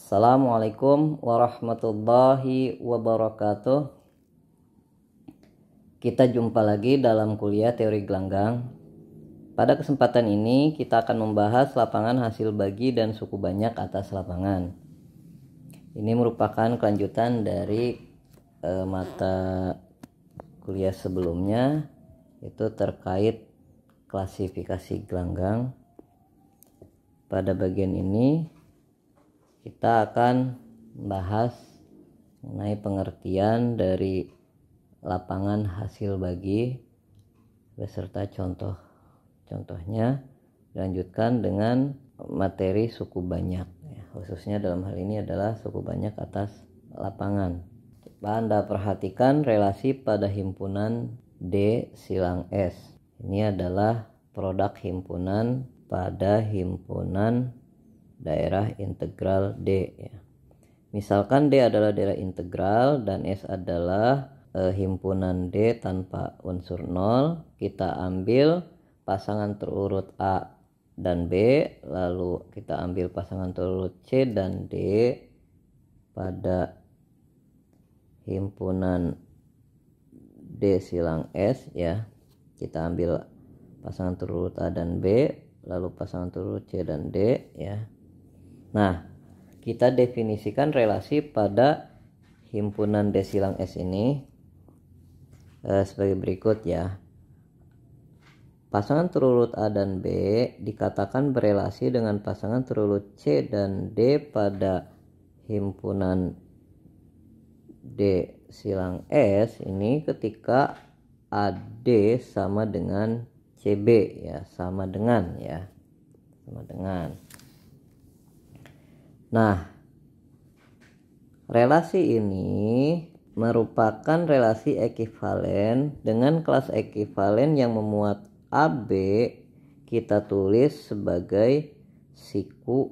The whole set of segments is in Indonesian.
Assalamualaikum warahmatullahi wabarakatuh. Kita jumpa lagi dalam kuliah teori gelanggang. Pada kesempatan ini kita akan membahas lapangan hasil bagi dan suku banyak atas lapangan. Ini merupakan kelanjutan dari mata kuliah sebelumnya, itu terkait klasifikasi gelanggang. Pada bagian ini kita akan membahas mengenai pengertian dari lapangan hasil bagi beserta contohnya, dilanjutkan dengan materi suku banyak, khususnya dalam hal ini adalah suku banyak atas lapangan. Coba Anda perhatikan relasi pada himpunan D silang S. Ini adalah produk himpunan pada himpunan daerah integral D, ya. Misalkan D adalah daerah integral dan S adalah himpunan D tanpa unsur 0. Kita ambil pasangan terurut A dan B, lalu kita ambil pasangan terurut C dan D pada himpunan D silang S, ya. Kita ambil pasangan terurut A dan B, lalu pasangan terurut C dan D, ya. Nah, kita definisikan relasi pada himpunan D silang S ini sebagai berikut, ya. Pasangan terurut A dan B dikatakan berelasi dengan pasangan terurut C dan D pada himpunan D silang S ini ketika AD sama dengan CB, ya, sama dengan. Nah, relasi ini merupakan relasi ekivalen dengan kelas ekivalen yang memuat AB kita tulis sebagai siku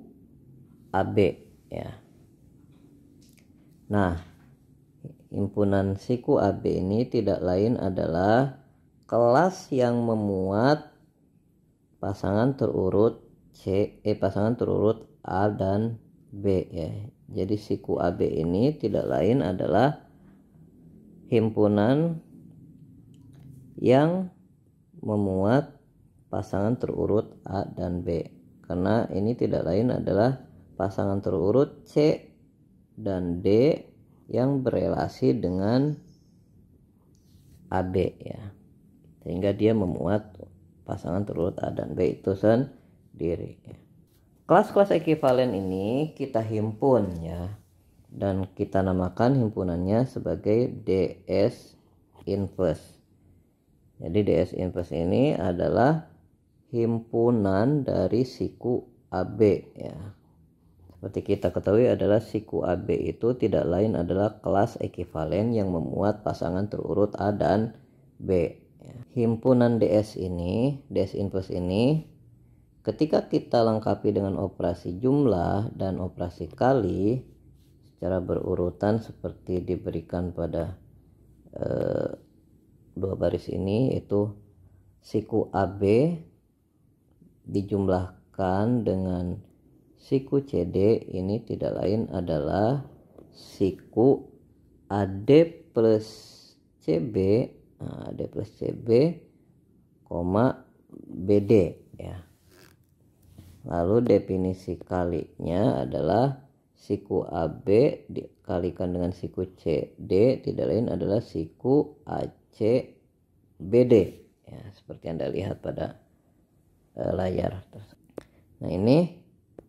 AB, ya. Nah, himpunan siku AB ini tidak lain adalah kelas yang memuat pasangan terurut pasangan terurut A dan B, ya. Jadi siku AB ini tidak lain adalah himpunan yang memuat pasangan terurut A dan B, karena ini tidak lain adalah pasangan terurut C dan D yang berelasi dengan AB, ya, sehingga dia memuat pasangan terurut A dan B itu sendiri, ya. Kelas-kelas ekivalen ini kita himpun, ya, dan kita namakan himpunannya sebagai DS inverse. Jadi DS inverse ini adalah himpunan dari siku AB, ya. Seperti kita ketahui adalah siku AB itu tidak lain adalah kelas ekivalen yang memuat pasangan terurut A dan B, ya. Himpunan DS inverse ini ketika kita lengkapi dengan operasi jumlah dan operasi kali secara berurutan seperti diberikan pada dua baris ini, yaitu siku AB dijumlahkan dengan siku CD, ini tidak lain adalah siku AD plus CB, AD plus CB, BD, ya. Lalu definisi kalinya adalah siku AB dikalikan dengan siku CD tidak lain adalah siku AC BD, ya, seperti Anda lihat pada layar. Nah, ini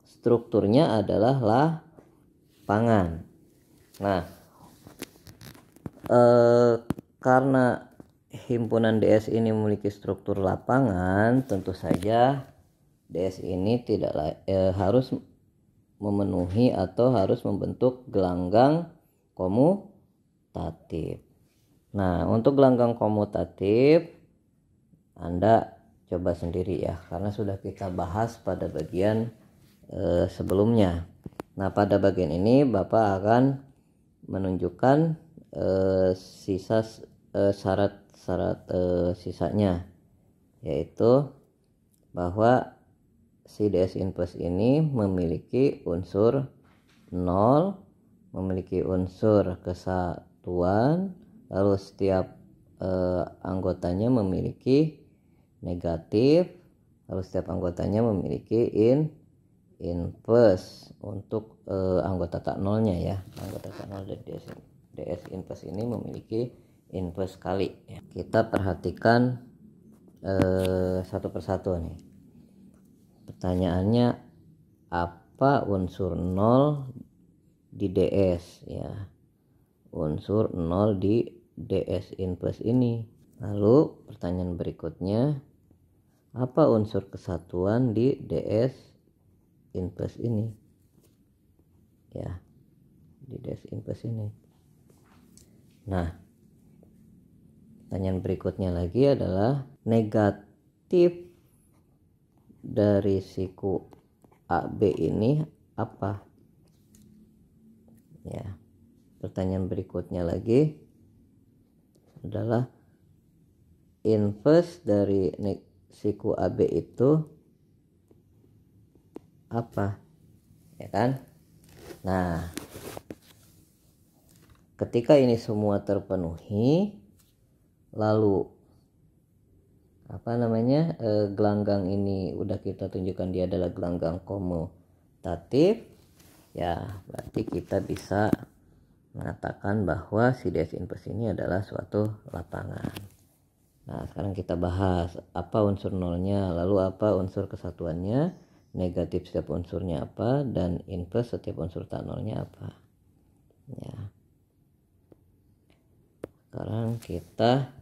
strukturnya adalah lapangan. Nah, karena himpunan DS ini memiliki struktur lapangan, tentu saja DS ini harus memenuhi atau harus membentuk gelanggang komutatif. Nah, untuk gelanggang komutatif Anda coba sendiri, ya, karena sudah kita bahas pada bagian sebelumnya. Nah, pada bagian ini Bapak akan menunjukkan syarat-syarat sisanya, yaitu bahwa si DS inverse ini memiliki unsur 0 memiliki unsur kesatuan, lalu setiap anggotanya memiliki negatif, lalu setiap anggotanya memiliki inverse. Untuk anggota tak nolnya ya, anggota tak nol dari DS inverse ini memiliki inverse kali ya. Kita perhatikan satu persatu nih. Pertanyaannya, apa unsur 0 di DS ya? Unsur 0 di DS inverse ini. Lalu pertanyaan berikutnya, apa unsur kesatuan di DS inverse ini ya, di DS inverse ini. Nah, pertanyaan berikutnya lagi adalah negatif dari siku AB ini apa ya. Pertanyaan berikutnya lagi adalah inverse dari siku AB itu apa ya kan. Nah, ketika ini semua terpenuhi, lalu gelanggang ini udah kita tunjukkan dia adalah gelanggang komutatif ya, berarti kita bisa mengatakan bahwa si DS inverse ini adalah suatu lapangan. Nah, sekarang kita bahas apa unsur nolnya, lalu apa unsur kesatuannya, negatif setiap unsurnya apa, dan inverse setiap unsur tak nolnya apa ya. Sekarang kita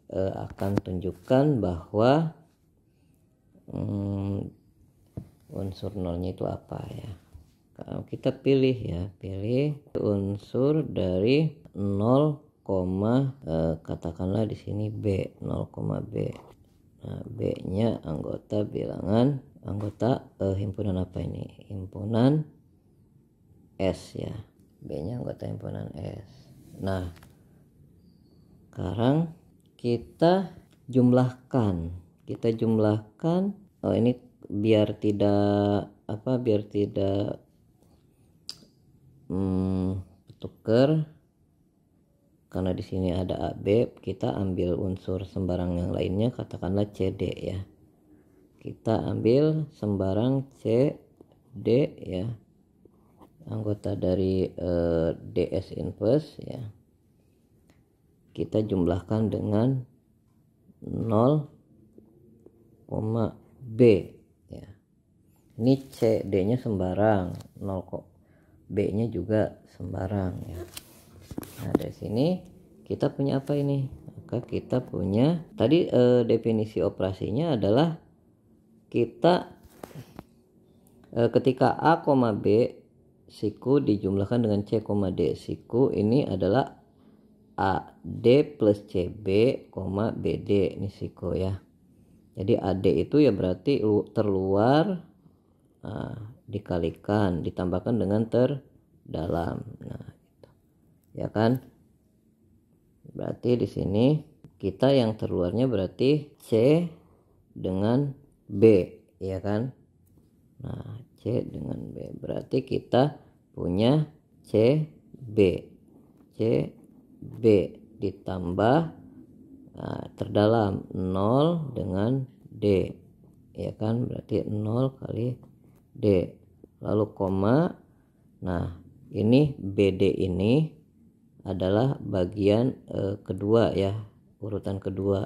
akan tunjukkan bahwa unsur nolnya itu apa ya. Kalau kita pilih unsur dari 0, katakanlah di sini B, 0, B. Nah, B-nya anggota bilangan, himpunan apa ini? Himpunan S ya. B-nya anggota himpunan S. Nah, sekarang kita jumlahkan. Ini biar tidak tukar, karena di sini ada AB, kita ambil unsur sembarang yang lainnya, katakanlah CD ya. Kita ambil sembarang CD ya, anggota dari DS inverse ya. Kita jumlahkan dengan 0, B ya. Ini CD-nya sembarang, 0, B-nya juga sembarang ya. Nah, dari sini kita punya apa ini? Maka kita punya tadi definisi operasinya adalah kita ketika A, B siku dijumlahkan dengan C, D siku, ini adalah AD plus CB, BD ini siku ya. Jadi AD itu ya berarti terluar, dikalikan, ditambahkan dengan terdalam. Nah, gitu. Ya kan? Berarti di sini kita yang terluarnya berarti C dengan B, ya kan? Nah, C dengan B. Berarti kita punya CB ditambah terdalam 0 dengan D, ya kan, berarti 0 kali D, lalu koma. Nah, ini BD ini adalah bagian kedua ya, urutan kedua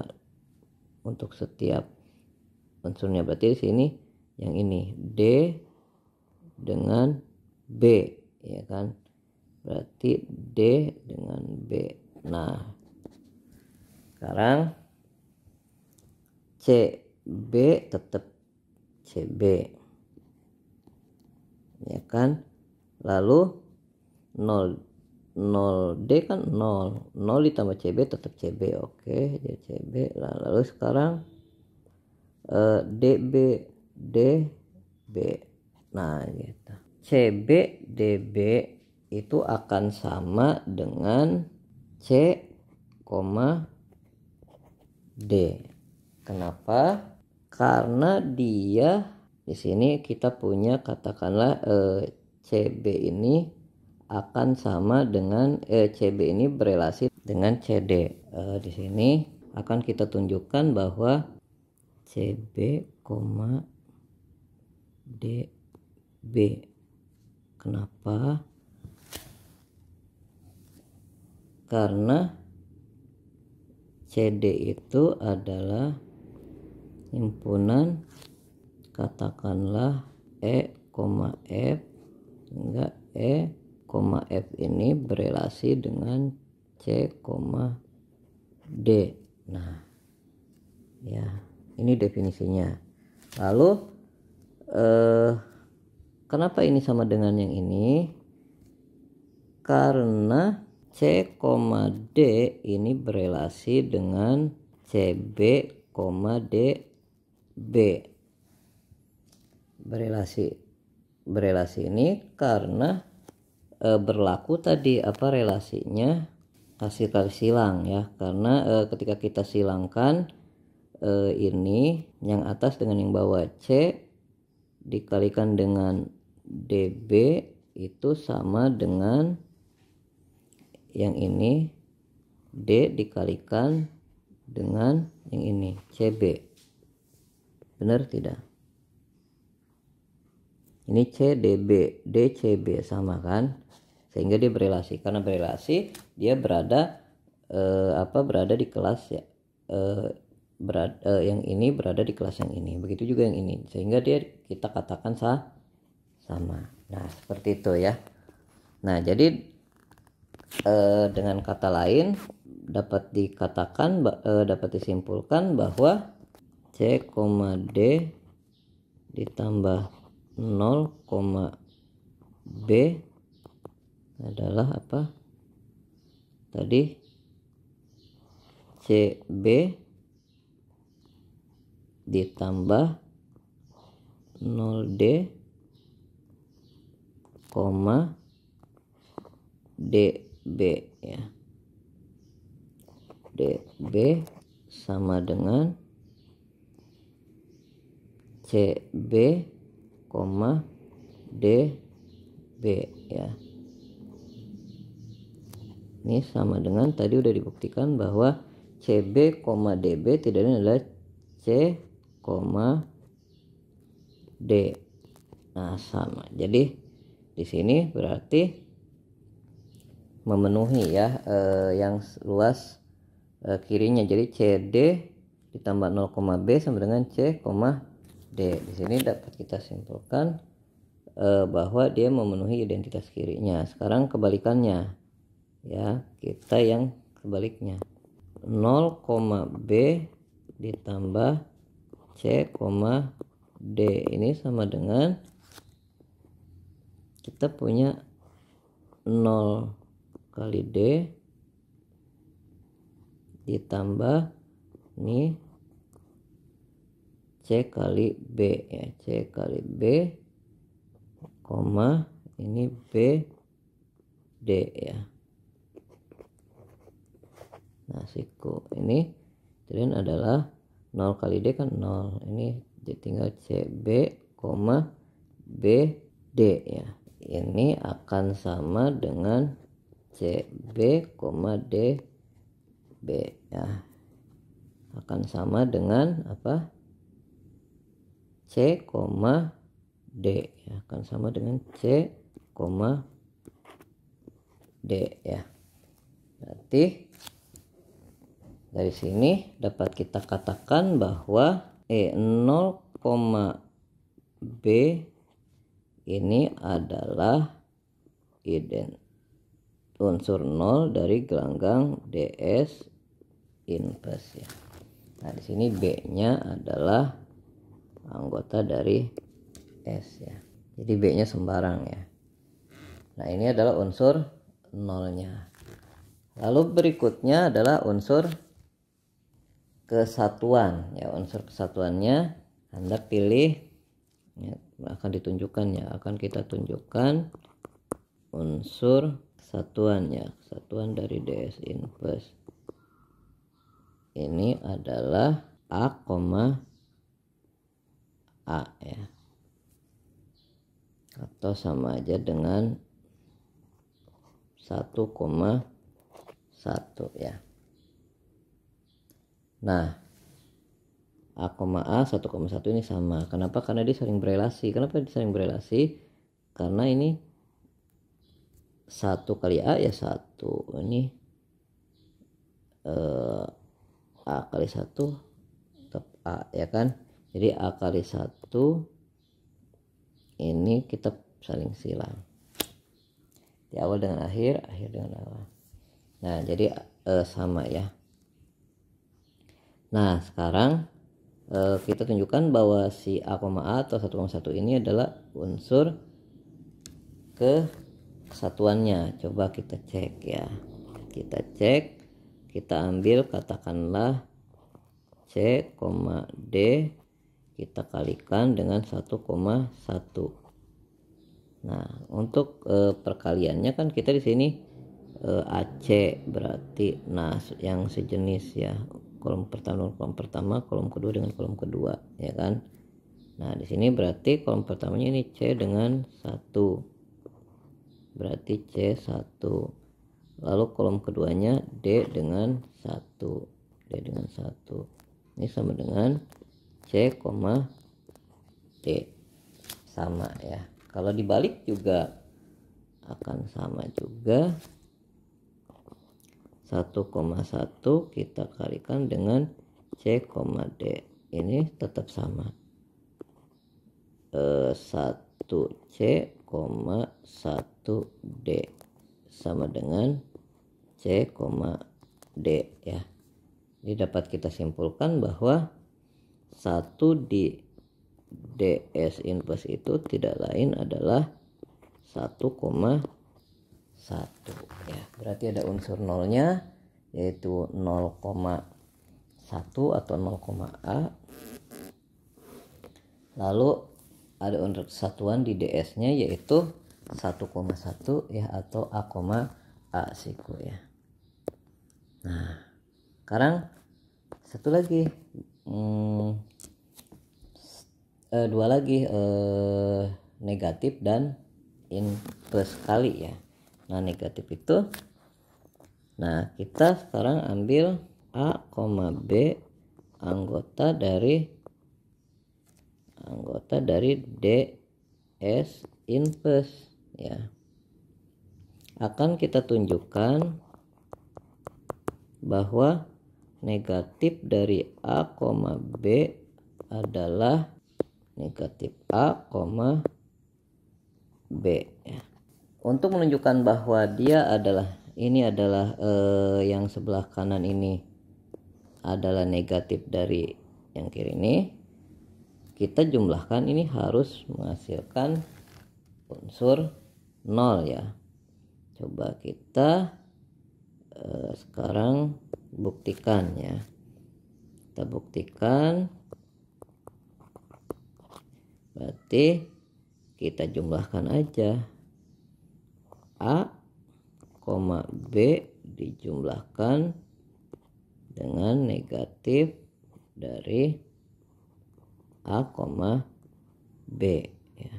untuk setiap unsurnya. Berarti di sini yang ini D dengan B, ya kan, berarti D dengan B. Nah, sekarang CB tetap CB, ya kan, lalu 0 D kan 0 ditambah CB tetap CB. Oke, jadi CB. Lalu sekarang DB. Nah, gitu. CB DB itu akan sama dengan C, D. Kenapa? Karena dia di sini kita punya katakanlah CB ini akan sama dengan CB ini berelasi dengan CD. Di sini akan kita tunjukkan bahwa CB, DB. Kenapa? Karena CD itu adalah himpunan katakanlah E, F, sehingga E, F ini berelasi dengan C, D. Nah, ya, ini definisinya. Lalu kenapa ini sama dengan yang ini? Karena C, D ini berelasi dengan CB, DB. Berelasi ini karena berlaku tadi relasinya hasil kali silang ya. Karena ketika kita silangkan ini yang atas dengan yang bawah, C dikalikan dengan DB itu sama dengan yang ini D dikalikan dengan yang ini CB. Benar tidak? Ini CDB, DCB sama kan? Sehingga dia berelasi. Karena berelasi dia berada berada di kelas ya. Yang ini berada di kelas yang ini. Begitu juga yang ini. Sehingga kita katakan sama. Nah, seperti itu ya. Nah, jadi dengan kata lain dapat disimpulkan bahwa C, D ditambah 0, B adalah apa? Tadi CB ditambah 0D, DB ya. DB sama dengan CB, DB ya. Ini sama dengan tadi udah dibuktikan bahwa CB, DB tidak lain adalah C, D. Nah, sama. Jadi di sini berarti memenuhi ya yang luas kirinya. Jadi CD ditambah 0, B sama dengan C, D. Di sini dapat kita simpulkan bahwa dia memenuhi identitas kirinya. Sekarang kebalikannya ya, kita yang sebaliknya. 0, B ditambah C, D ini sama dengan kita punya 0 kali D ditambah ini C kali B ya, C kali B, ini B, D ya. Nah, siku ini kemudian adalah 0 kali D kan 0, ini tinggal CB, B, D ya. Ini akan sama dengan CB, D, B ya. Akan sama dengan apa? C, D ya. Akan sama dengan C, D ya. Berarti dari sini dapat kita katakan bahwa 0, B ini adalah unsur 0 dari gelanggang DS inverse ya. Nah, di sini B-nya adalah anggota dari S ya. Jadi B-nya sembarang ya. Nah, ini adalah unsur 0-nya. Lalu berikutnya adalah unsur kesatuan ya. Unsur kesatuannya Anda pilih ya, akan ditunjukkan ya, akan kita tunjukkan unsur kesatuannya. Kesatuan dari DS inverse ini adalah A, A ya. atau sama aja dengan 1,1 ya. Nah, A, A 1,1 ini sama. Kenapa? Karena dia saling berelasi. Kenapa dia saling berelasi? Karena ini 1 kali A ya 1. Ini A kali 1 tetap A ya kan. Jadi A kali 1 ini kita saling silang. Di awal dengan akhir, akhir dengan awal. Nah, jadi sama ya. Nah, sekarang kita tunjukkan bahwa si A, A atau 1,1 ini adalah unsur kesatuannya. Coba kita cek ya. Kita cek, kita ambil katakanlah C, D, kita kalikan dengan 1,1. Nah, untuk perkaliannya kan kita di sini AC berarti yang sejenis ya, kolom pertama, kolom kedua dengan kolom kedua ya kan. Nah, di sini berarti kolom pertamanya ini C dengan 1, berarti C1, lalu kolom keduanya D dengan 1, ini sama dengan C, D, sama ya. Kalau dibalik juga akan sama juga. 1,1 kita kalikan dengan C, D, ini tetap sama. 1C, 1D sama dengan C, D ya. Ini dapat kita simpulkan bahwa 1 di DS inverse itu tidak lain adalah 1,1 ya. Berarti ada unsur nolnya yaitu 0,1 atau 0,A. Lalu ada unsur kesatuan di DS-nya yaitu 1,1 ya, atau A, siku ya. Nah, sekarang satu lagi, dua lagi, negatif dan inverse kali ya. Nah, negatif itu, nah kita sekarang ambil A, B anggota dari DS inverse ya. Akan kita tunjukkan bahwa negatif dari A, B adalah negatif A, B ya. Untuk menunjukkan bahwa dia adalah yang sebelah kanan ini adalah negatif dari yang kiri ini, kita jumlahkan, ini harus menghasilkan unsur 0 ya. Coba kita sekarang buktikan ya. Kita buktikan, berarti kita jumlahkan aja A, B dijumlahkan dengan negatif dari A, B ya.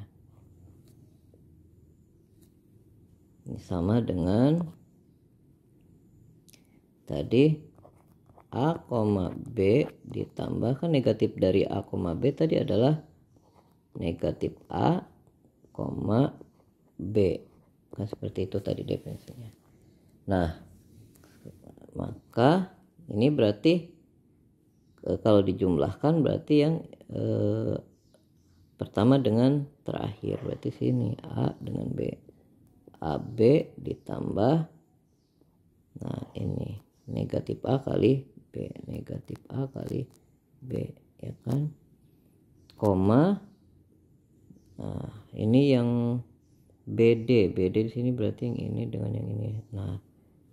Ini sama dengan tadi A, B ditambahkan negatif dari A, B tadi adalah negatif A, B. Kan seperti itu tadi definisinya. Nah, maka ini berarti kalau dijumlahkan berarti yang pertama dengan terakhir, berarti sini A dengan B, AB ditambah, nah ini negatif A kali B, negatif A kali B ya kan, koma, nah ini yang BD di sini berarti yang ini dengan yang ini. Nah,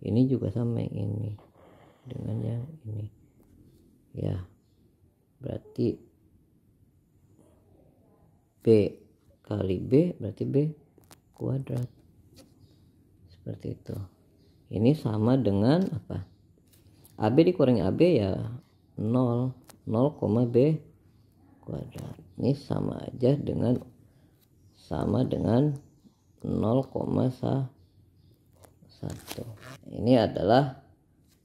ini juga sama yang ini dengan yang ini. Ya. Berarti B kali B berarti B kuadrat. Seperti itu. Ini sama dengan apa? AB dikurangi AB ya 0, B kuadrat. Ini sama aja dengan sama dengan 0,1. Ini adalah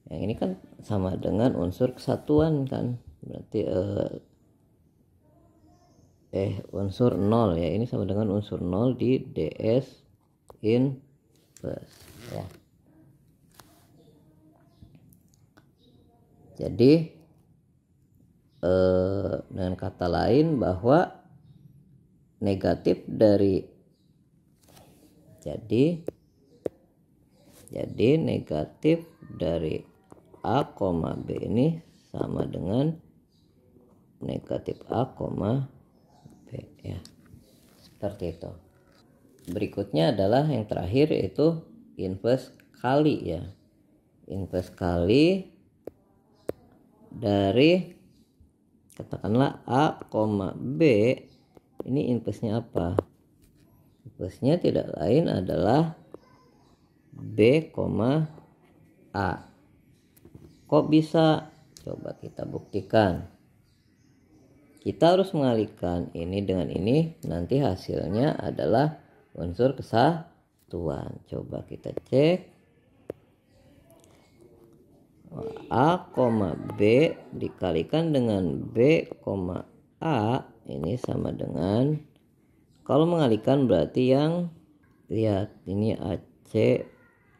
yang ini kan sama dengan unsur kesatuan kan, berarti unsur 0 ya, ini sama dengan unsur 0 di ds inverse ya. Jadi dengan kata lain bahwa negatif dari jadi negatif dari A, B ini sama dengan negatif A, B ya. Seperti itu. Berikutnya adalah yang terakhir, yaitu inverse kali ya. Inverse kali dari katakanlah A, B, ini inverse-nya apa? Inverse-nya tidak lain adalah B, A. Kok bisa? Coba kita buktikan. Kita harus mengalihkan ini dengan ini, nanti hasilnya adalah unsur kesatuan. Coba kita cek. A, B dikalikan dengan B, A ini sama dengan, kalau mengalihkan berarti yang lihat ini AC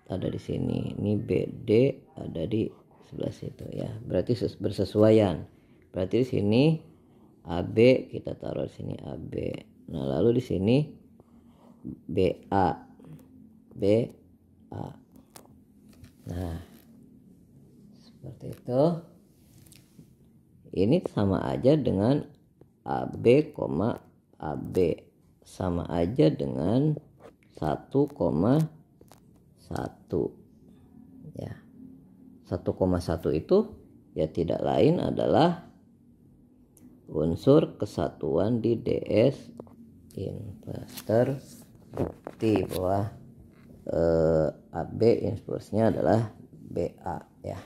ada di sini, ini BD ada di sebelah situ ya, berarti bersesuaian. Berarti di sini AB kita taruh di sini AB. Nah, lalu di sini BA. Nah, seperti itu. Ini sama aja dengan AB, AB sama aja dengan 1,1 ya. 1,1 itu ya tidak lain adalah unsur kesatuan di ds inverse. Terbukti bahwa AB inverse-nya adalah BA ya.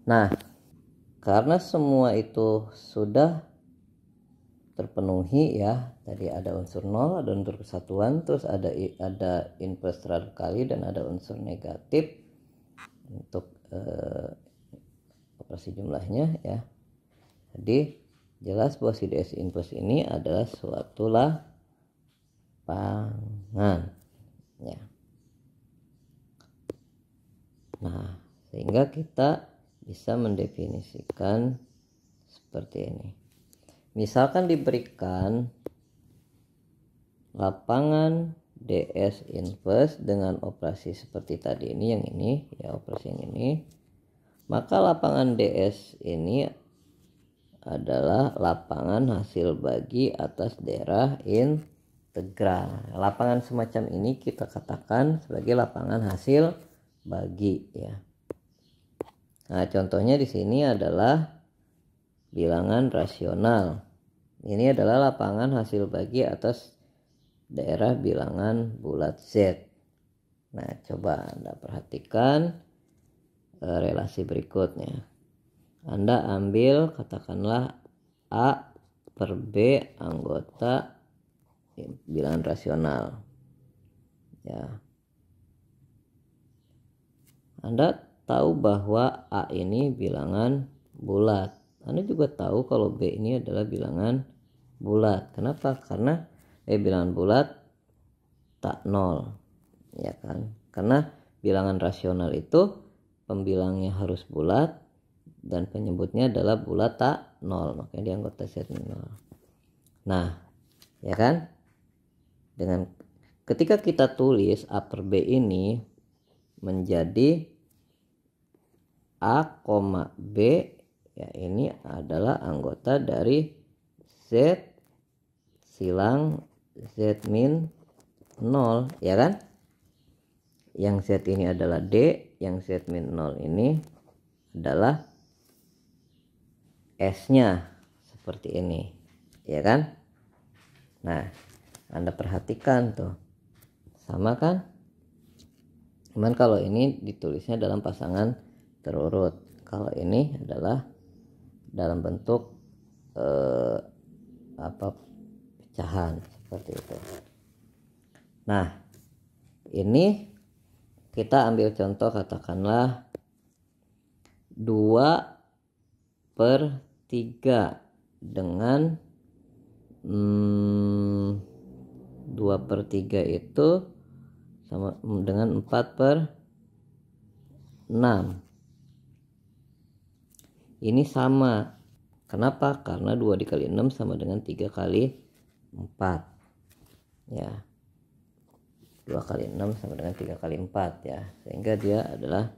Nah, karena semua itu sudah terpenuhi ya, tadi ada unsur 0, ada unsur kesatuan, terus ada inverse terhadap kali, dan ada unsur negatif untuk operasi jumlahnya ya. Jadi jelas bahwa si ds inverse ini adalah suatu lapangan ya. Nah, sehingga kita bisa mendefinisikan seperti ini. Misalkan diberikan lapangan ds inverse dengan operasi seperti tadi ini, yang ini ya, operasi yang ini, maka lapangan ds ini adalah lapangan hasil bagi atas daerah integral. Lapangan semacam ini kita katakan sebagai lapangan hasil bagi ya. Nah, contohnya di sini adalah bilangan rasional. Ini adalah lapangan hasil bagi atas daerah bilangan bulat Z. Nah, coba Anda perhatikan relasi berikutnya. Anda ambil katakanlah A per B anggota bilangan rasional. Ya. Anda tahu bahwa A ini bilangan bulat. Anda juga tahu kalau B ini adalah bilangan bulat. Kenapa? Karena bilangan bulat tak nol, ya kan? Karena bilangan rasional itu pembilangnya harus bulat dan penyebutnya adalah bulat tak nol, makanya dia anggota set nol. Nah, ya kan? Dengan ketika kita tulis A per B ini menjadi A, B ya, ini adalah anggota dari Z silang Z min 0 ya kan. Yang Z ini adalah D, yang Z min 0 ini adalah S nya, seperti ini ya kan. Nah, Anda perhatikan tuh, sama kan. Cuman kalau ini ditulisnya dalam pasangan terurut, kalau ini adalah dalam bentuk pecahan seperti itu. Nah, ini kita ambil contoh, katakanlah 2/3 dengan 2/3 itu sama dengan 4/6. Ini sama. Kenapa? Karena 2 dikali 6 sama dengan 3 kali 4. Ya. 2 kali 6 sama dengan 3 kali 4 ya. Sehingga dia adalah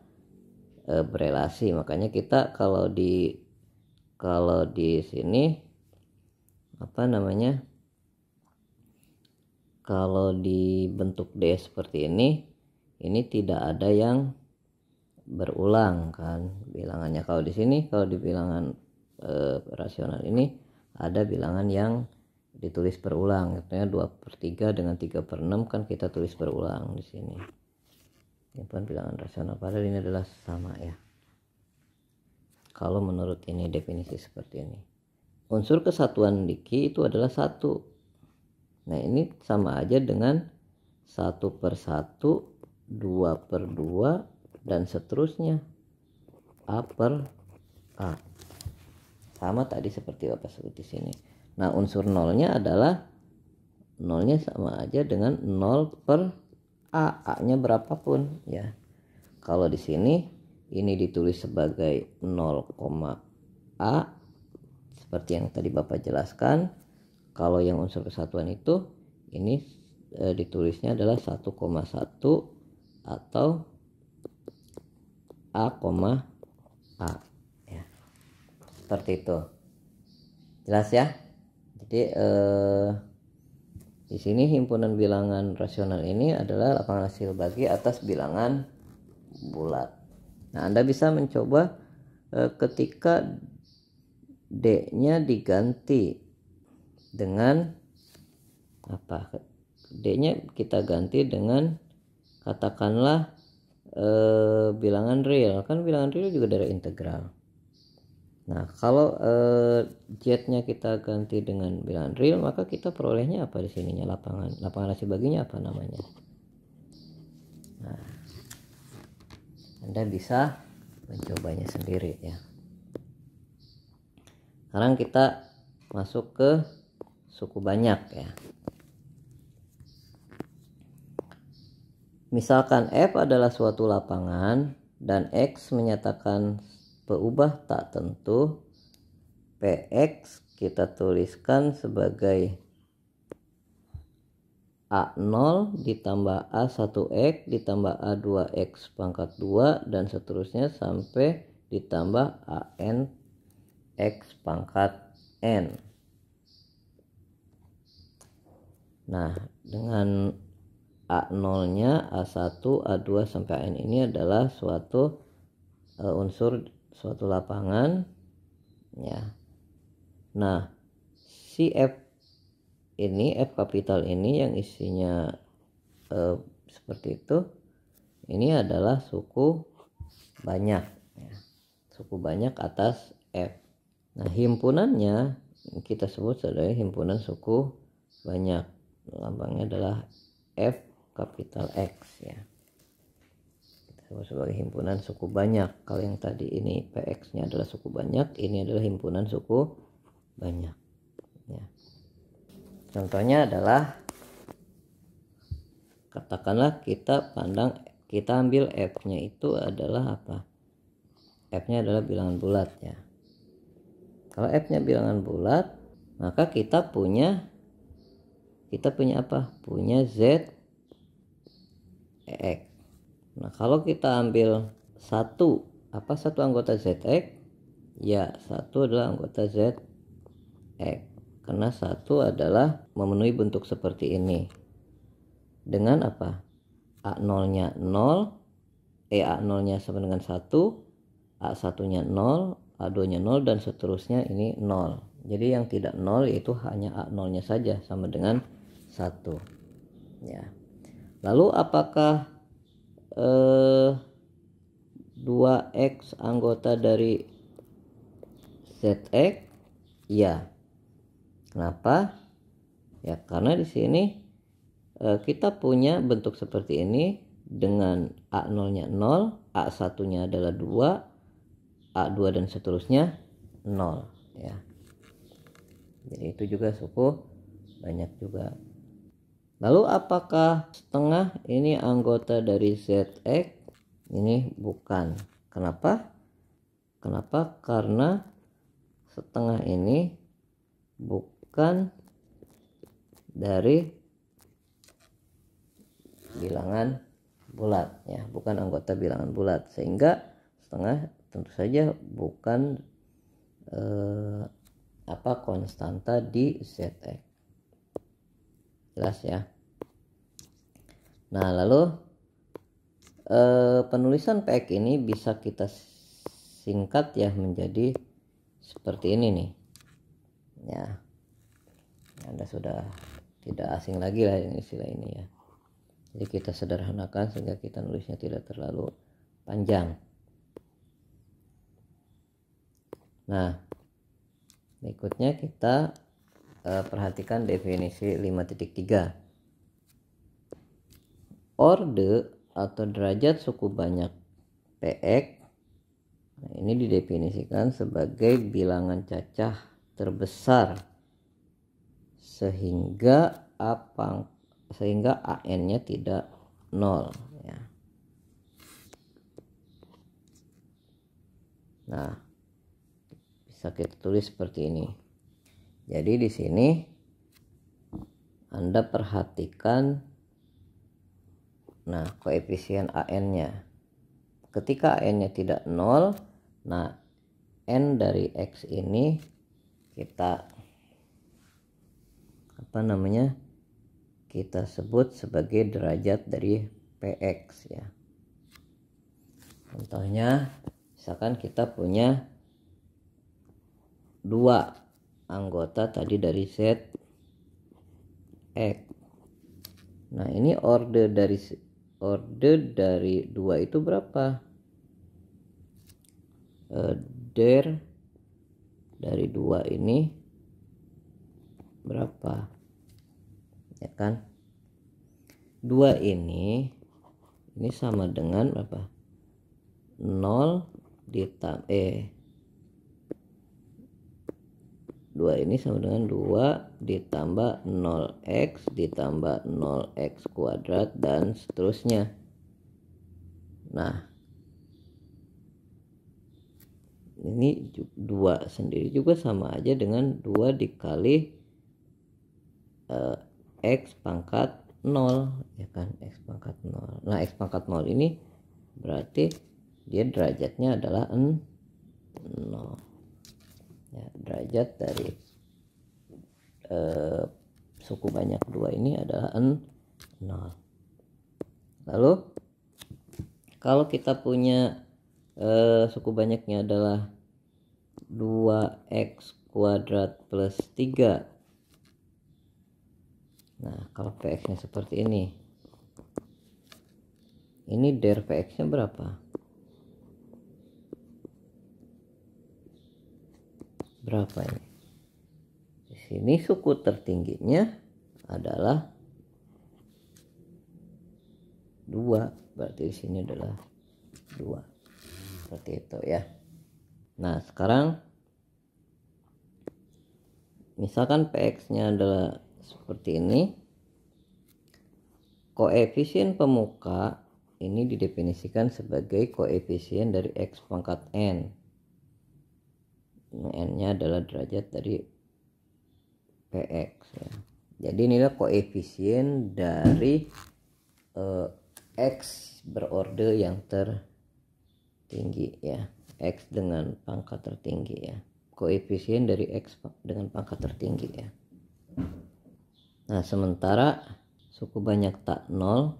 berelasi. Makanya kita kalau di sini apa namanya? Kalau di bentuk D seperti ini tidak ada yang berulang kan bilangannya. Kalau di sini, kalau di bilangan rasional ini ada bilangan yang ditulis berulang. Contohnya 2/3 dengan 3/6 kan kita tulis berulang di sini. Ini pun bilangan rasional, padahal ini adalah sama ya. Kalau menurut ini definisi seperti ini. Unsur kesatuan dikit itu adalah 1. Nah, ini sama aja dengan 1/1, 2/2 dan seterusnya, A/A. Sama tadi seperti Bapak sebut di sini. Nah, unsur nolnya adalah nolnya sama aja dengan 0/A. A-nya berapapun ya. Kalau di sini ini ditulis sebagai 0,A seperti yang tadi Bapak jelaskan. Kalau yang unsur kesatuan itu ini ditulisnya adalah 1,1 atau A, A ya. Seperti itu. Jelas ya? Jadi di sini himpunan bilangan rasional ini adalah lapangan hasil bagi atas bilangan bulat. Nah, Anda bisa mencoba ketika D-nya diganti dengan apa? D-nya kita ganti dengan katakanlah bilangan real. Kan bilangan real juga dari integral. Nah, kalau Z-nya kita ganti dengan bilangan real, maka kita perolehnya apa di sininya? Lapangan hasil baginya apa namanya? Nah, Anda bisa mencobanya sendiri ya. Sekarang kita masuk ke suku banyak ya. Misalkan F adalah suatu lapangan dan X menyatakan peubah tak tentu, Px kita tuliskan sebagai A0 ditambah A1X ditambah A2X pangkat 2 dan seterusnya sampai ditambah AN X pangkat N. Nah, dengan A0-nya, A1, A2 sampai AN ini adalah suatu unsur suatu lapangan ya. Nah, si F ini, F kapital ini yang isinya seperti itu, ini adalah suku banyak ya. Suku banyak atas F. Nah, himpunannya kita sebut sebagai himpunan suku banyak. Lambangnya adalah F kapital X ya. Sebagai himpunan suku banyak. Kalau yang tadi ini PX-nya adalah suku banyak, ini adalah himpunan suku banyak ya. Contohnya adalah katakanlah kita ambil F-nya itu adalah apa? F-nya adalah bilangan bulat ya. Kalau F-nya bilangan bulat, maka kita punya apa? Punya Z EX. Nah, kalau kita ambil satu anggota ZX, ya satu adalah anggota ZX. Karena satu adalah memenuhi bentuk seperti ini. Dengan apa? A0-nya 0, A0-nya sama dengan 1, A1-nya 0, A2-nya 0 dan seterusnya ini 0. Jadi yang tidak 0 yaitu hanya A0-nya saja sama dengan 1. Ya. Lalu apakah 2X anggota dari ZX? Ya. Kenapa? Ya, karena di sini kita punya bentuk seperti ini dengan A0-nya 0, A1-nya adalah 2, A2 dan seterusnya 0 ya. Jadi itu juga suku banyak juga. Lalu apakah setengah ini anggota dari ZX? Ini bukan. Kenapa? Karena setengah ini bukan dari bilangan bulat ya, bukan anggota bilangan bulat, sehingga setengah tentu saja bukan konstanta di ZX. Jelas ya. Nah, lalu penulisan PX ini bisa kita singkat ya menjadi seperti ini nih ya. Anda sudah tidak asing lagi lah istilah ini ya. Jadi kita sederhanakan sehingga kita nulisnya tidak terlalu panjang. Nah, berikutnya kita perhatikan definisi 5.3. Orde atau derajat suku banyak PX, nah, ini didefinisikan sebagai bilangan cacah terbesar sehingga AN-nya tidak 0 ya. Nah, bisa kita tulis seperti ini. Jadi di sini Anda perhatikan koefisien AN-nya. Ketika AN-nya tidak 0, nah N dari X ini kita sebut sebagai derajat dari PX ya. Contohnya misalkan kita punya 2 anggota tadi dari set X. Nah, ini orde dari 2 itu berapa? Dari 2 ini berapa? Ya kan? 2 ini sama dengan berapa? 0 2 ini sama dengan 2 ditambah 0x ditambah 0x kuadrat dan seterusnya. Nah, ini 2 sendiri juga sama aja dengan 2 dikali X pangkat 0 ya kan, X pangkat 0. Nah, X pangkat 0 ini berarti dia derajatnya adalah 0 ya, derajat dari suku banyak 2 ini adalah 0. Lalu kalau kita punya suku banyaknya adalah 2x kuadrat plus 3. Nah, kalau PX nya seperti ini der PX nya berapa? Berapa ini? Di sini suku tertingginya adalah 2, berarti di sini adalah 2. Seperti itu ya. Nah, sekarang misalkan PX-nya adalah seperti ini. Koefisien pemuka ini didefinisikan sebagai koefisien dari X pangkat N. N-nya adalah derajat dari PX ya. Jadi inilah koefisien dari X berorde yang tertinggi ya. X dengan pangkat tertinggi ya. Koefisien dari X dengan pangkat tertinggi ya. Nah, sementara suku banyak tak 0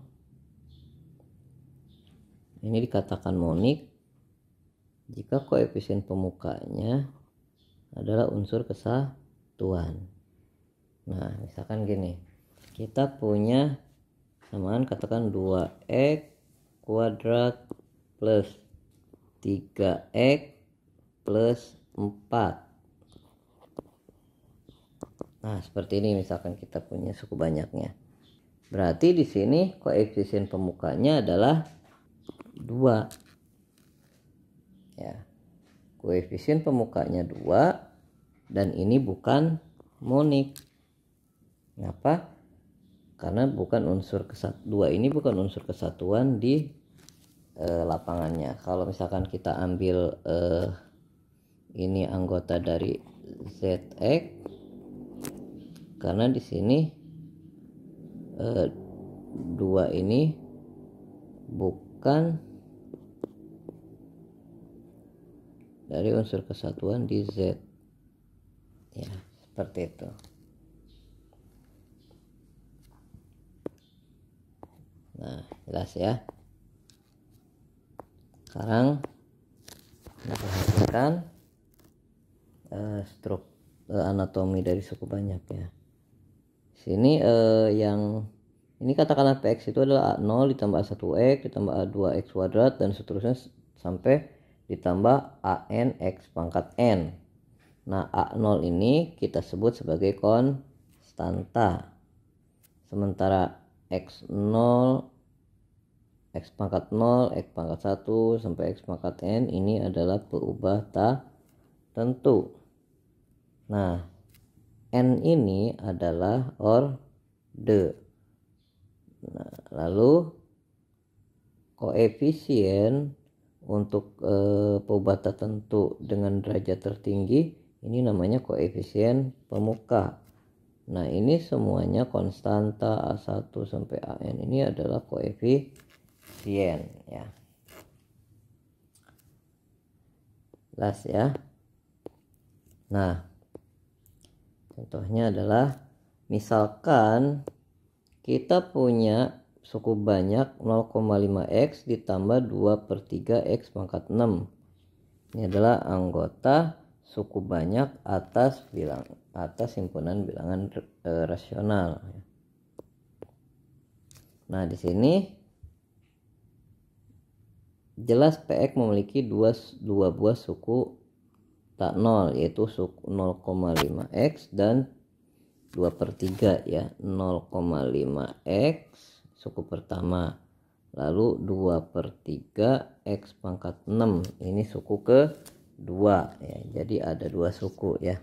ini dikatakan monik jika koefisien pemukanya adalah unsur kesatuan. Nah, misalkan gini, kita punya samaan, katakan 2x kuadrat plus 3x plus 4. Nah, seperti ini misalkan kita punya suku banyaknya. Berarti di sini koefisien pemukanya adalah 2. Ya. Koefisien pemukanya 2 dan ini bukan monik. Kenapa? Karena bukan unsur kesatuan. 2 ini bukan unsur kesatuan di lapangannya. Kalau misalkan kita ambil ini anggota dari ZX, karena di sini 2 ini bukan dari unsur kesatuan di Z. Ya, seperti itu. Nah, jelas ya. Sekarang kita perhatikan anatomi dari suku banyak ya. Sini yang ini katakanlah Px itu adalah A0 ditambah A1x ditambah A2x kuadrat dan seterusnya sampai ditambah AN x pangkat N. Nah, A0 ini kita sebut sebagai konstanta. Sementara X0, X pangkat 0, X pangkat 1 sampai X pangkat N ini adalah peubah tentu. Nah, N ini adalah orde. Nah, lalu koefisien untuk peubah tentu dengan derajat tertinggi ini namanya koefisien pemuka. Nah, ini semuanya konstanta A1 sampai AN ini adalah koefisien ya. Jelas ya. Nah, contohnya adalah misalkan kita punya suku banyak 0,5x ditambah 2/3 x pangkat 6. Ini adalah anggota suku banyak atas himpunan bilangan rasional. Nah, di sini jelas PX memiliki dua buah suku tak nol, yaitu suku 0,5x dan 2/3 ya. 0,5x suku pertama, lalu 2/3 x pangkat 6 ini suku kedua ya. Jadi ada 2 suku ya.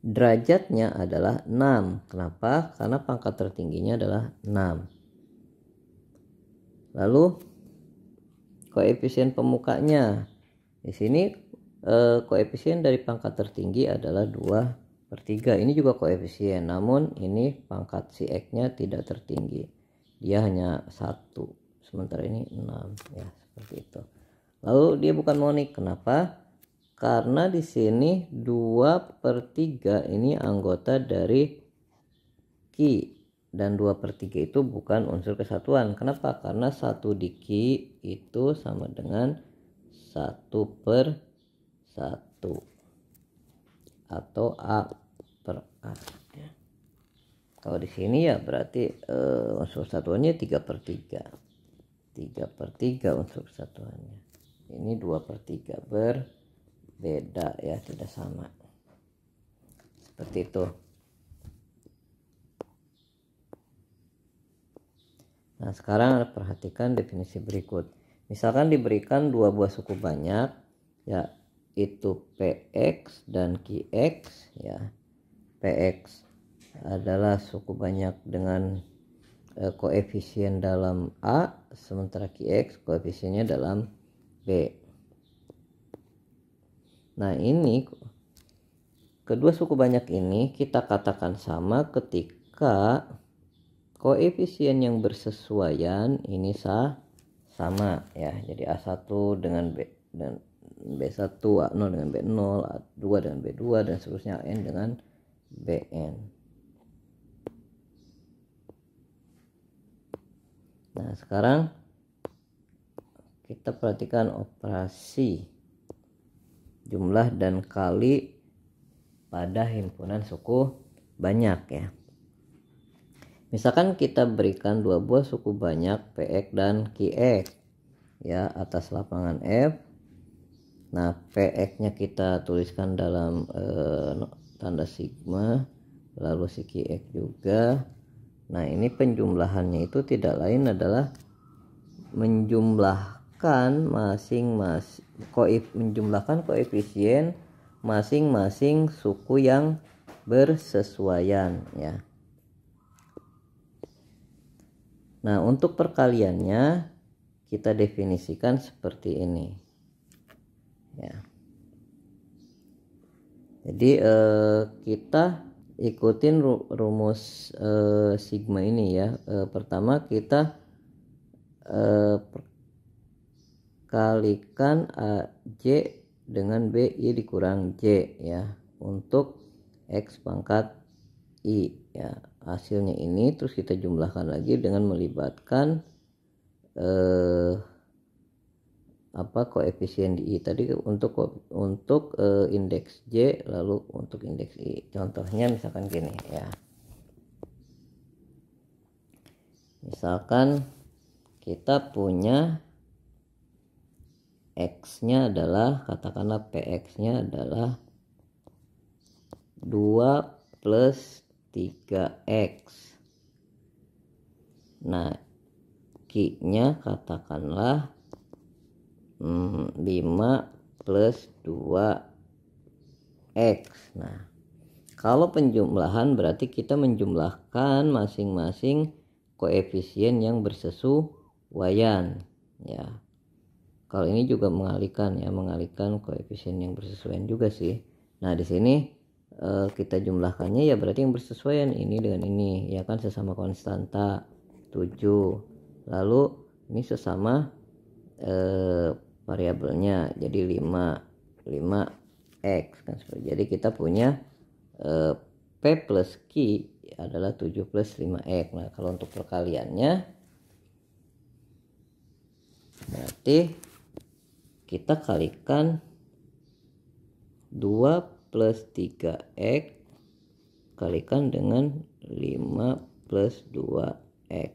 Derajatnya adalah 6. Kenapa? Karena pangkat tertingginya adalah 6. Lalu koefisien pemukanya di sini koefisien dari pangkat tertinggi adalah 2/3. Ini juga koefisien, namun ini pangkat si X-nya tidak tertinggi. Dia hanya 1. Sementara ini 6 ya, seperti itu. Lalu dia bukan monik. Kenapa? Karena di sini 2/3 ini anggota dari Ki dan 2/3 itu bukan unsur kesatuan. Kenapa? Karena 1 di Ki itu sama dengan 1/1 atau A/A ya. Kalau di sini ya berarti unsur satuannya 3/3. 3/3 unsur kesatuannya. Ini 2/3 berbeda ya, tidak sama. Seperti itu. Nah, sekarang perhatikan definisi berikut. Misalkan diberikan 2 buah suku banyak ya, itu PX dan QX ya. PX adalah suku banyak dengan koefisien dalam A, sementara QX koefisiennya dalam B. Nah, ini kedua suku banyak ini kita katakan sama ketika koefisien yang bersesuaian ini sama ya. Jadi A1 dengan B dan B1, A0 dengan B0, A2 dengan B2 dan seterusnya AN dengan BN. Nah, sekarang kita perhatikan operasi jumlah dan kali pada himpunan suku banyak ya. Misalkan kita berikan 2 buah suku banyak PX dan QX ya atas lapangan F. Nah, PX-nya kita tuliskan dalam tanda sigma, lalu si Qx juga. Nah ini penjumlahannya itu tidak lain adalah menjumlahkan menjumlahkan koefisien masing-masing suku yang bersesuaian ya. Nah untuk perkaliannya kita definisikan seperti ini ya. Jadi kita ikutin rumus sigma ini ya. Pertama kita kalikan J dengan BI dikurang J ya untuk X pangkat I ya. Hasilnya ini terus kita jumlahkan lagi dengan melibatkan koefisien di I tadi untuk indeks J lalu untuk indeks I. Contohnya misalkan gini ya. Misalkan kita punya X-nya adalah, katakanlah PX-nya adalah 2 plus 3X. Nah Q-nya katakanlah 5 plus 2X. Nah kalau penjumlahan berarti kita menjumlahkan masing-masing koefisien yang bersesuaian ya. Kalau ini juga mengalihkan koefisien yang bersesuaian juga sih. Nah di sini kita jumlahkannya ya berarti yang bersesuaian ini dengan ini ya kan, sesama konstanta 7. Lalu ini sesama variabelnya jadi 5x kan. Jadi kita punya P plus Q adalah 7 plus 5x. Nah kalau untuk perkaliannya berarti kita kalikan 2 plus 3x kalikan dengan 5 plus 2x.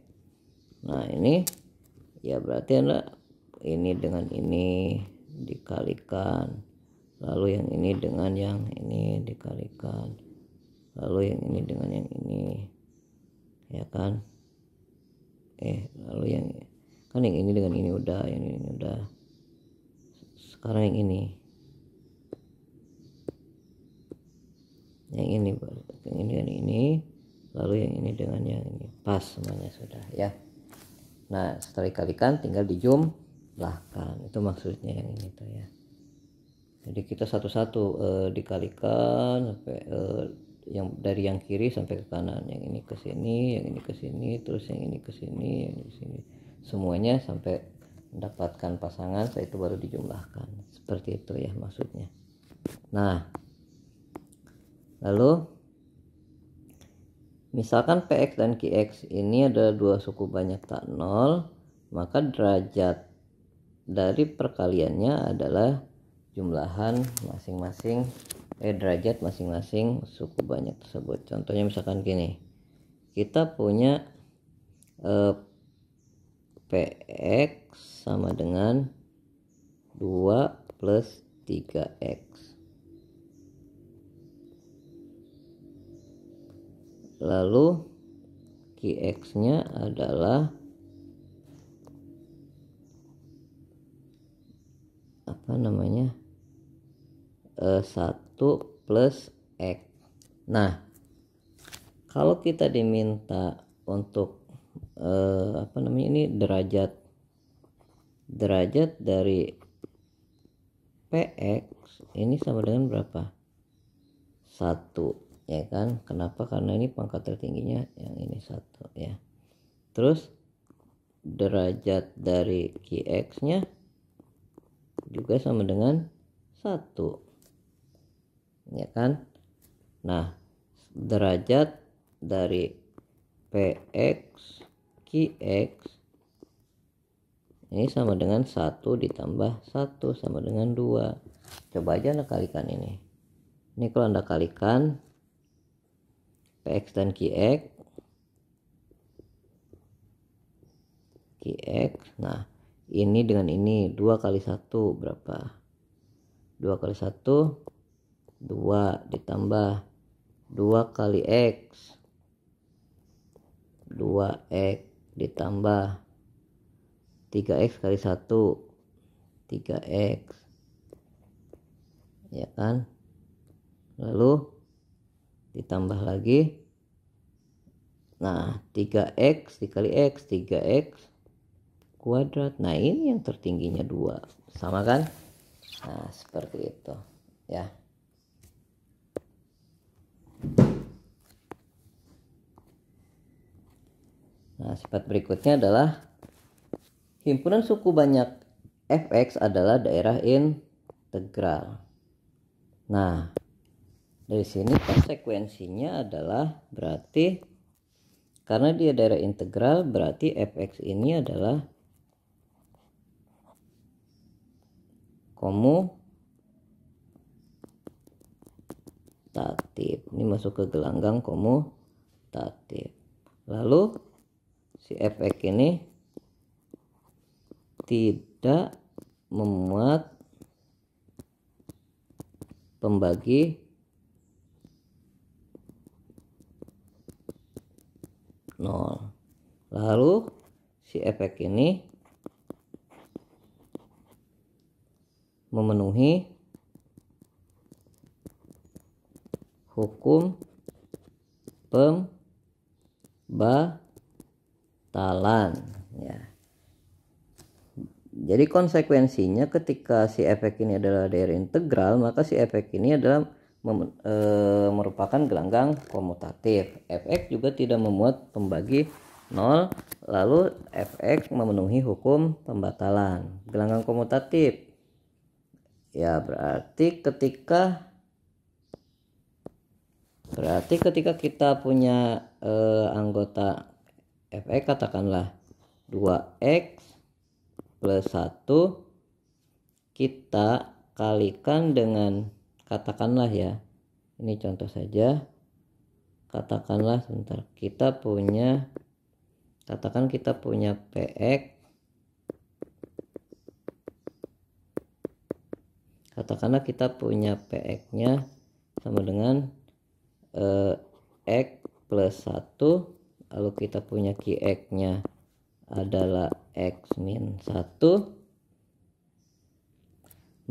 Nah ini ya berarti ini dengan ini dikalikan, lalu yang ini dengan yang ini dikalikan, lalu yang ini dengan yang ini ya kan. Lalu yang ini dengan ini udah, yang ini udah. Sekarang yang ini dengan ini, lalu yang ini dengan yang ini, pas semuanya sudah ya. Nah setelah dikalikan tinggal dijumlahkan, itu maksudnya yang ini tuh ya. Jadi kita satu-satu dikalikan sampai yang dari yang kiri sampai ke kanan, yang ini ke sini, yang ini ke sini, terus yang ini ke sini, yang ini ke sini, semuanya sampai mendapatkan pasangan. Setelah itu baru dijumlahkan, seperti itu ya maksudnya. Nah lalu misalkan PX dan QX ini ada dua suku banyak tak nol, maka derajat dari perkaliannya adalah jumlahan masing-masing derajat masing-masing suku banyak tersebut. Contohnya misalkan gini, kita punya PX sama dengan 2 plus 3X. Lalu QX-nya adalah 1 plus X. Nah kalau kita diminta untuk ini derajat dari PX ini sama dengan berapa? 1 ya kan. Kenapa? Karena ini pangkat tertingginya yang ini 1 ya. Terus derajat dari QX nya juga sama dengan 1 ya kan. Nah derajat dari PX QX ini sama dengan 1 ditambah 1 sama dengan 2. Coba aja Anda kalikan ini. Ini kalau Anda kalikan PX dan QX, nah ini dengan ini 2 kali 1 berapa? 2 kali 1 2 ditambah 2 kali X, 2X ditambah 3X kali 1, 3X, ya kan. Lalu ditambah lagi, nah 3X dikali X, 3X kuadrat. Nah ini yang tertingginya 2, sama kan. Nah seperti itu ya. Nah sifat berikutnya adalah himpunan suku banyak fx adalah daerah integral. Nah dari sini konsekuensinya adalah berarti karena dia daerah integral berarti fx ini adalah komutatif. Ini masuk ke gelanggang komutatif. Lalu si fx ini tidak memuat pembagi nol. Lalu si fx ini memenuhi hukum pembatalan ya. Jadi konsekuensinya ketika si efek ini adalah daerah integral, maka si efek ini adalah merupakan gelanggang komutatif. Fx juga tidak memuat pembagi nol, lalu Fx memenuhi hukum pembatalan. Gelanggang komutatif ya berarti ketika kita punya anggota Fx katakanlah 2x plus 1, kita kalikan dengan, katakanlah ya, ini contoh saja, katakanlah sebentar, katakan kita punya px, katakanlah kita punya px nya sama dengan x plus 1, lalu kita punya qx nya adalah x min 1,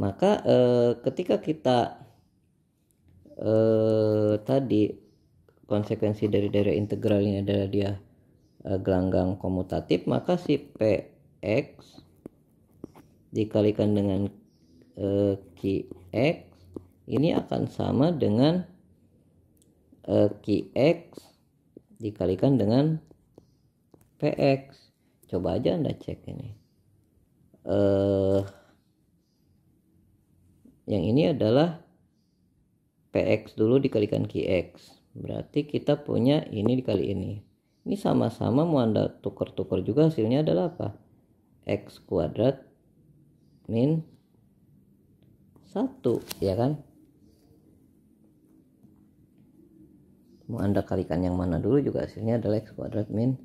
maka ketika kita tadi konsekuensi dari daerah integral ini adalah dia gelanggang komutatif, maka si px dikalikan dengan qx ini akan sama dengan qx dikalikan dengan px. Coba aja Anda cek ini. Yang ini adalah px dulu dikalikan qx. Berarti kita punya ini dikali ini. Ini sama-sama mau Anda tukar-tukar juga, hasilnya adalah apa? X kuadrat min 1, ya kan? Mau Anda kalikan yang mana dulu juga hasilnya adalah X kuadrat min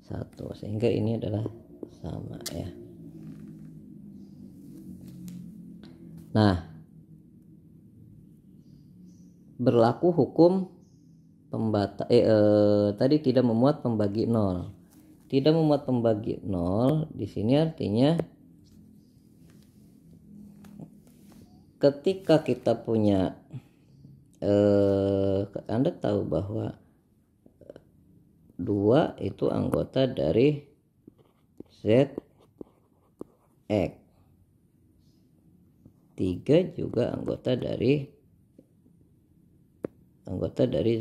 1, sehingga ini adalah sama ya. Nah, berlaku hukum tadi tidak memuat pembagi nol. Tidak memuat pembagi nol di sini artinya ketika kita punya Anda tahu bahwa 2 itu anggota dari ZX, 3 juga anggota dari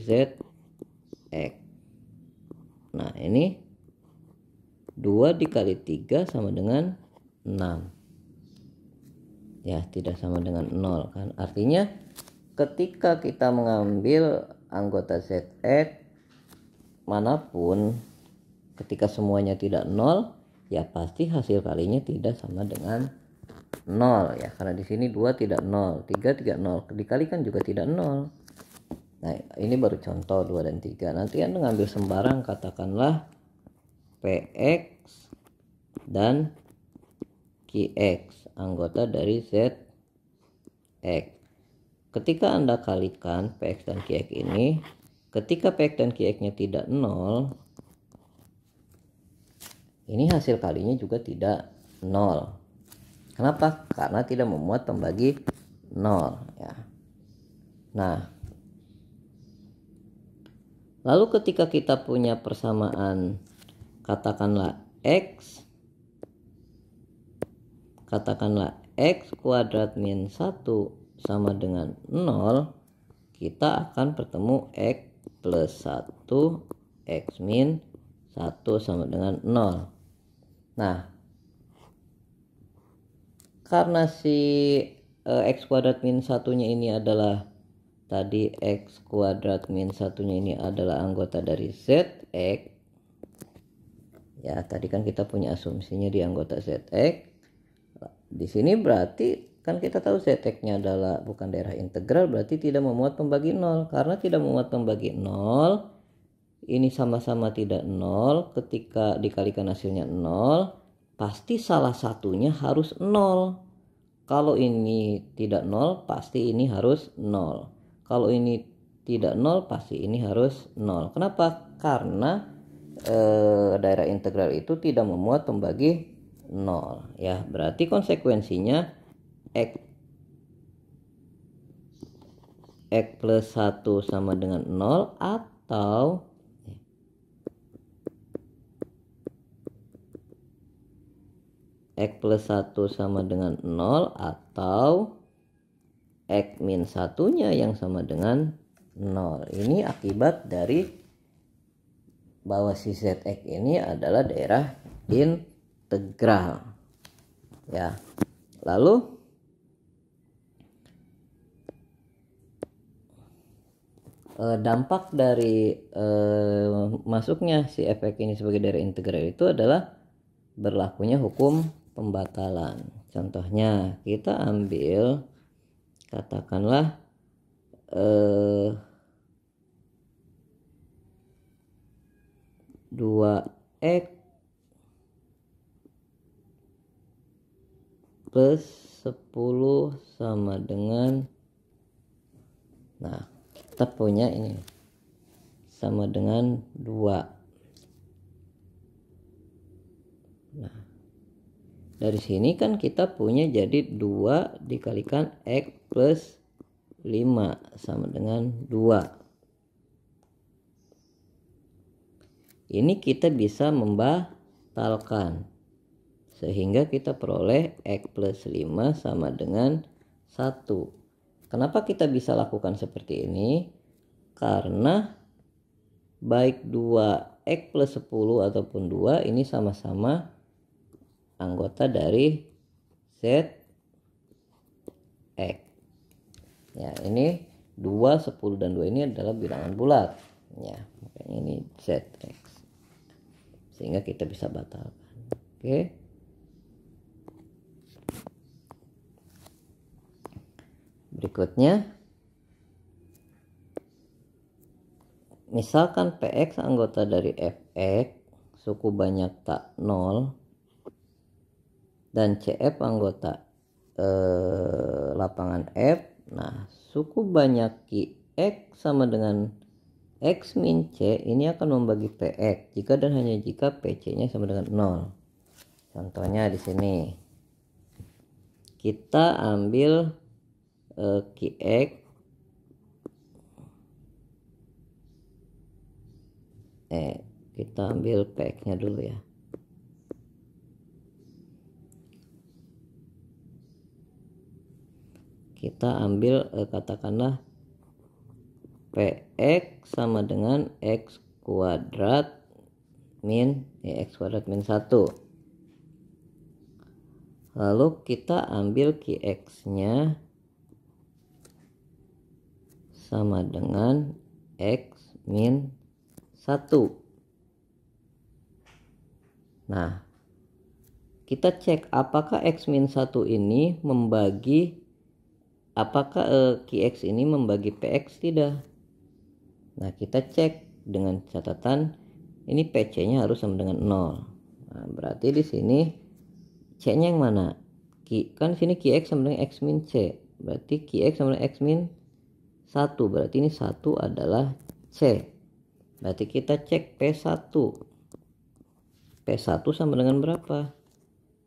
ZX. Nah ini 2 dikali 3 sama dengan 6 ya, tidak sama dengan 0 kan. Artinya ketika kita mengambil anggota ZX manapun, ketika semuanya tidak 0 ya pasti hasil kalinya tidak sama dengan 0 ya, karena di sini 2 tidak 0, 3 tidak 0, dikalikan juga tidak 0. Nah ini baru contoh 2 dan 3. Nanti Anda ngambil sembarang, katakanlah px dan qx anggota dari ZX. Ketika Anda kalikan px dan qx ini, ketika Px dan Qx-nya tidak 0, ini hasil kalinya juga tidak 0. Kenapa? Karena tidak memuat pembagi 0 ya. Nah, lalu ketika kita punya persamaan katakanlah x kuadrat min 1 sama dengan 0, kita akan bertemu x plus 1 x min 1 sama dengan 0. Nah, karena si x kuadrat min 1-nya ini adalah tadi x kuadrat min 1-nya ini adalah anggota dari zx. Ya, tadi kan kita punya asumsinya di anggota zx. Di sini berarti kan kita tahu zx-nya adalah bukan daerah integral, berarti tidak memuat pembagi 0. Karena tidak memuat pembagi 0, ini sama-sama tidak 0, ketika dikalikan hasilnya 0, pasti salah satunya harus 0. Kalau ini tidak 0, pasti ini harus 0. Kalau ini tidak 0, pasti ini harus 0. Kenapa? Karena daerah integral itu tidak memuat pembagi 0 ya. Berarti konsekuensinya x plus 1 sama dengan 0 atau x plus 1 sama dengan 0 atau x min 1-nya yang sama dengan 0. Ini akibat dari bahwa si zx ini adalah daerah integral ya. Lalu dampak dari masuknya si fx ini sebagai daerah integral itu adalah berlakunya hukum pembatalan. Contohnya kita ambil katakanlah 2x plus 10 sama dengan, nah kita punya ini sama dengan 2. Nah, dari sini kan kita punya jadi 2 dikalikan x plus 5 sama dengan 2. Ini kita bisa membatalkan sehingga kita peroleh x plus 5 sama dengan 1. Kenapa kita bisa lakukan seperti ini? Karena baik 2x plus 10 ataupun 2 ini sama-sama anggota dari zx. Ya, ini 2, 10 dan 2 ini adalah bilangan bulat. Ya, makanya ini zx. Sehingga kita bisa batalkan. Oke. Berikutnya, misalkan px anggota dari fx, suku banyak tak 0, dan cf anggota lapangan f. Nah, suku banyak qx sama dengan x min c ini akan membagi px jika dan hanya jika pc-nya sama dengan 0. Contohnya di sini kita ambil qx kita ambil px-nya dulu ya. Kita ambil katakanlah px sama dengan x kuadrat min 1. Lalu kita ambil qx-nya sama dengan x min 1. Nah, kita cek apakah x min 1 ini membagi, apakah qx ini membagi px tidak. Nah, kita cek dengan catatan ini pc-nya harus sama dengan 0. Nah, berarti di sini c-nya yang mana? Kan sini qx sama dengan x min c. Berarti qx sama dengan x min 1. Berarti ini 1 adalah C. Berarti kita cek P1. P1 sama dengan berapa?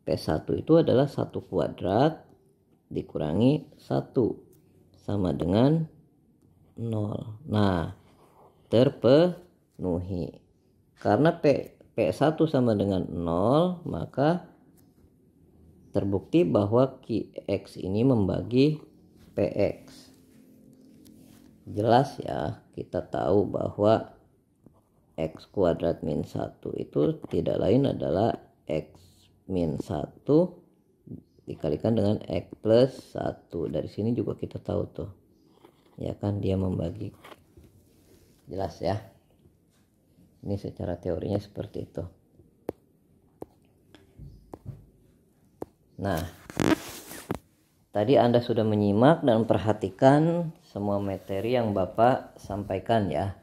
P1 itu adalah 1 kuadrat dikurangi 1 sama dengan 0. Nah, terpenuhi. Karena P1 sama dengan 0, maka terbukti bahwa QX ini membagi PX. Jelas ya, kita tahu bahwa X kuadrat min 1 itu tidak lain adalah X min 1 dikalikan dengan X plus 1. Dari sini juga kita tahu tuh. Ya kan, dia membagi. Jelas ya. Ini secara teorinya seperti itu. Nah, tadi Anda sudah menyimak dan memperhatikan semua materi yang Bapak sampaikan ya.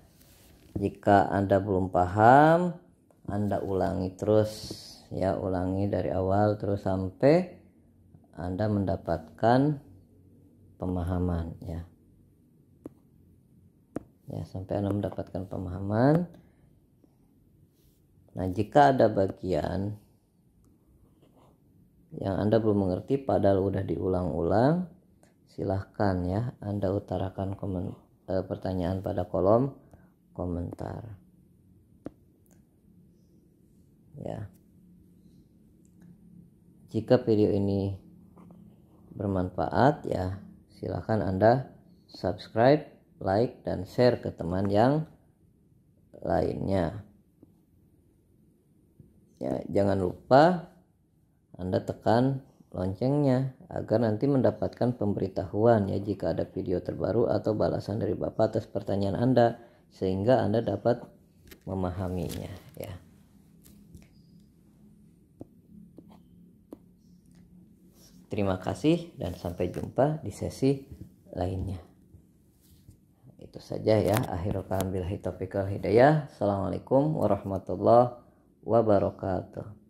Jika Anda belum paham, Anda ulangi terus ya, ulangi dari awal terus sampai Anda mendapatkan pemahaman ya. Ya, sampai Anda mendapatkan pemahaman. Nah, jika ada bagian yang Anda belum mengerti padahal udah diulang-ulang, silahkan ya Anda utarakan pertanyaan pada kolom komentar ya. Jika video ini bermanfaat ya, silahkan Anda subscribe, like, dan share ke teman yang lainnya ya. Jangan lupa Anda tekan loncengnya agar nanti mendapatkan pemberitahuan ya jika ada video terbaru atau balasan dari Bapak atas pertanyaan Anda, sehingga Anda dapat memahaminya ya. Terima kasih dan sampai jumpa di sesi lainnya. Itu saja ya. Akhirul kalam billahi taufiq wal hidayah. Assalamualaikum warahmatullahi wabarakatuh.